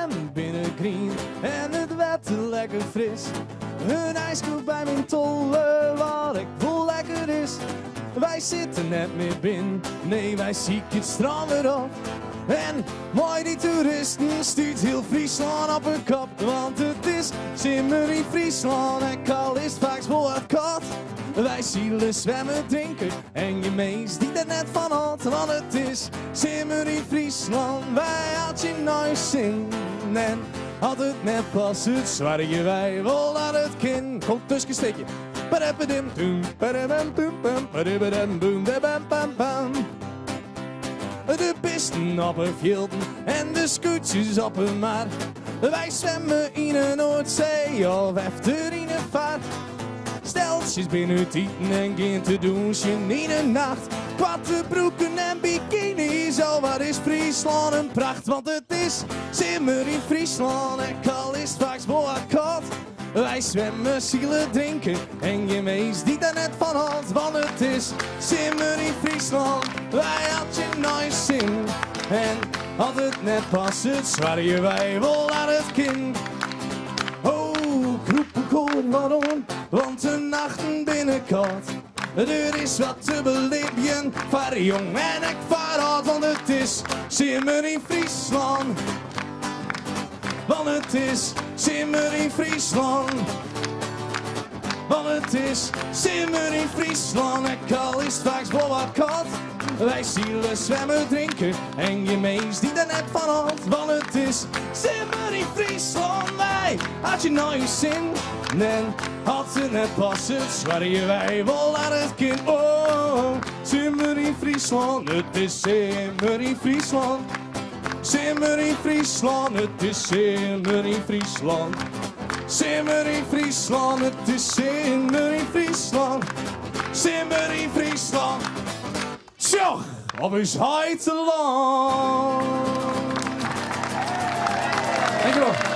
zwem binnen green en het water lekker fris. Een ijskoek bij mijn tollen, wat ik voel lekker is. Wij zitten net meer binnen, nee wij zieken het strand erop. En mooi die toeristen stuurt heel Friesland op hun kop. Want het is simmer in Friesland en kal is vaak spoorkot. Wij zielen zwemmen, drinken en je meest die er net van had. Want het is simmer in Friesland, wij had je nooit zin. En had het net pas het zwaarje, wij wil dat het kind. Kom tussen een steekje. De pisten op een veld en de scootjes op een maar. Wij zwemmen in een Noordzee of efter in een vaart. Steltjes binnen tieten en geen te douchen in een nacht. Kwatte broeken en bikinis, oh wat is Friesland een pracht. Want het is simmer in Friesland en kal is vaak spoorkot. Wij zwemmen, zielen, drinken en je meest die daar net van had. Want het is simmer in Friesland, wij had je nooit zin. En had het net pas het zwaarje, wij wil naar het kind. Oh, groepenkoor, waarom? Want de nachten binnenkort. Er is wat te beleven voor jong en ik voor oud. Want het is simmer in Friesland. Want het is simmer in Friesland. Want het is simmer in Friesland. En kal is straks wel wat koud. Wij zielen, zwemmen, drinken en je meest die er net van had. Want het is simmer in Friesland. Wij had je nooit zin. En had ze net pas het zwaarje, wij wel naar het kind. Oh, simmer in Friesland. Het is simmer in Friesland. Simmer in Friesland, het is simmer in Friesland. Simmer in Friesland, het is simmer in Friesland. Simmer in Friesland. Tjoh, of is hij te lang? Dankjewel.